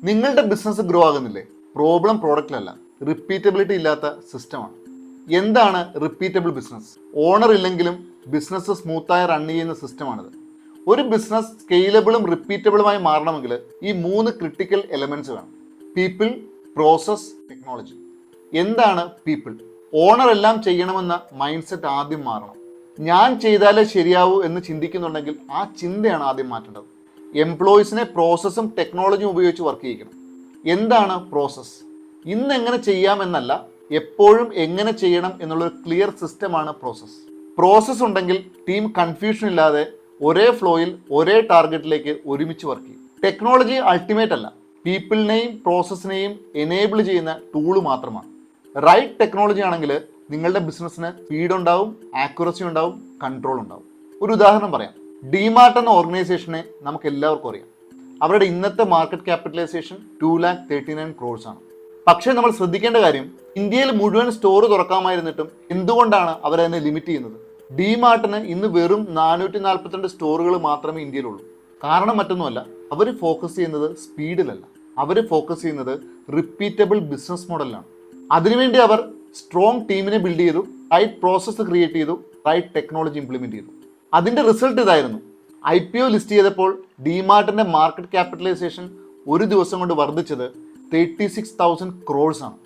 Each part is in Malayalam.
നിങ്ങളുടെ ബിസിനസ് ഗ്രോ ആകുന്നില്ലേ? പ്രോബ്ലം പ്രോഡക്റ്റിലല്ല, റിപ്പീറ്റബിലിറ്റി ഇല്ലാത്ത സിസ്റ്റമാണ്. എന്താണ് റിപ്പീറ്റബിൾ ബിസിനസ്? ഓണർ ഇല്ലെങ്കിലും ബിസിനസ് സ്മൂത്തായി റൺ ചെയ്യുന്ന സിസ്റ്റമാണിത്. ഒരു ബിസിനസ് സ്കെയിലബിളും റിപ്പീറ്റബിളുമായി മാറണമെങ്കിൽ ഈ 3 ക്രിട്ടിക്കൽ എലമെന്റ്സ് വേണം: പീപ്പിൾ, പ്രോസസ്, ടെക്നോളജി. എന്താണ് പീപ്പിൾ? ഓണർ എല്ലാം ചെയ്യണമെന്ന മൈൻഡ് സെറ്റ് ആദ്യം മാറണം. ഞാൻ ചെയ്താലേ ശരിയാവൂ എന്ന് ചിന്തിക്കുന്നുണ്ടെങ്കിൽ ആ ചിന്തയാണ് ആദ്യം മാറ്റേണ്ടത്. എംപ്ലോയീസിനെ പ്രോസസ്സും ടെക്നോളജിയും ഉപയോഗിച്ച് വർക്ക് ചെയ്യിക്കണം. എന്താണ് പ്രോസസ്സ്? ഇന്ന് എങ്ങനെ ചെയ്യാം എന്നല്ല, എപ്പോഴും എങ്ങനെ ചെയ്യണം എന്നുള്ളൊരു ക്ലിയർ സിസ്റ്റമാണ് പ്രോസസ്സ്. പ്രോസസ്സ് ഉണ്ടെങ്കിൽ ടീം കൺഫ്യൂഷൻ ഇല്ലാതെ ഒരേ ഫ്ലോയിൽ ഒരേ ടാർഗറ്റിലേക്ക് ഒരുമിച്ച് വർക്ക് ചെയ്യും. ടെക്നോളജി അൾട്ടിമേറ്റ് അല്ല, പീപ്പിളിനെയും പ്രോസസ്സിനെയും എനേബിൾ ചെയ്യുന്ന ടൂള് മാത്രമാണ്. റൈറ്റ് ടെക്നോളജി ആണെങ്കിൽ നിങ്ങളുടെ ബിസിനസ്സിന് സ്പീഡ് ഉണ്ടാവും, ആക്യുറസി ഉണ്ടാവും, കൺട്രോൾ ഉണ്ടാവും. ഒരു ഉദാഹരണം പറയാം. ഡിമാർട്ട് എന്ന ഓർഗനൈസേഷനെ നമുക്ക് എല്ലാവർക്കും അറിയാം. അവരുടെ ഇന്നത്തെ മാർക്കറ്റ് ക്യാപിറ്റലൈസേഷൻ 2,39 crores ആണ്. പക്ഷേ നമ്മൾ ശ്രദ്ധിക്കേണ്ട കാര്യം, ഇന്ത്യയിൽ മുഴുവൻ സ്റ്റോർ തുറക്കാമായിരുന്നിട്ടും എന്തുകൊണ്ടാണ് അവരതിനെ ലിമിറ്റ് ചെയ്യുന്നത്? ഡിമാർട്ടിന് ഇന്ന് വെറും 442 സ്റ്റോറുകൾ മാത്രമേ ഇന്ത്യയിലുള്ളൂ. കാരണം മറ്റൊന്നുമല്ല, അവർ ഫോക്കസ് ചെയ്യുന്നത് സ്പീഡിലല്ല, അവർ ഫോക്കസ് ചെയ്യുന്നത് റിപ്പീറ്റബിൾ ബിസിനസ് മോഡലിലാണ്. അതിനുവേണ്ടി അവർ സ്ട്രോങ് ടീമിനെ ബിൽഡ് ചെയ്തു, റൈറ്റ് പ്രോസസ്സ് ക്രിയേറ്റ് ചെയ്തു, റൈറ്റ് ടെക്നോളജി ഇംപ്ലിമെന്റ് ചെയ്തു. അതിന്റെ റിസൾട്ട് ഇതായിരുന്നു. IPO ലിസ്റ്റ് ചെയ്തപ്പോൾ ഡിമാർട്ടിന്റെ മാർക്കറ്റ് ക്യാപിറ്റലൈസേഷൻ ഒരു ദിവസം കൊണ്ട് വർദ്ധിച്ചത് 36,000 crores ആണ്.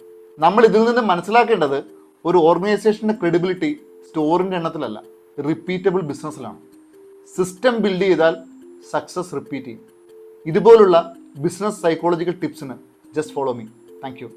നമ്മൾ ഇതിൽ നിന്ന് മനസ്സിലാക്കേണ്ടത്, ഒരു ഓർഗനൈസേഷന്റെ ക്രെഡിബിലിറ്റി സ്റ്റോറിന്റെ എണ്ണത്തിലല്ല, റിപ്പീറ്റബിൾ ബിസിനസ്സിലാണ്. സിസ്റ്റം ബിൽഡ് ചെയ്താൽ സക്സസ് റിപ്പീറ്റ് ചെയ്യും. ഇതുപോലുള്ള ബിസിനസ് സൈക്കോളജിക്കൽ ടിപ്സിന് just follow me. Thank U.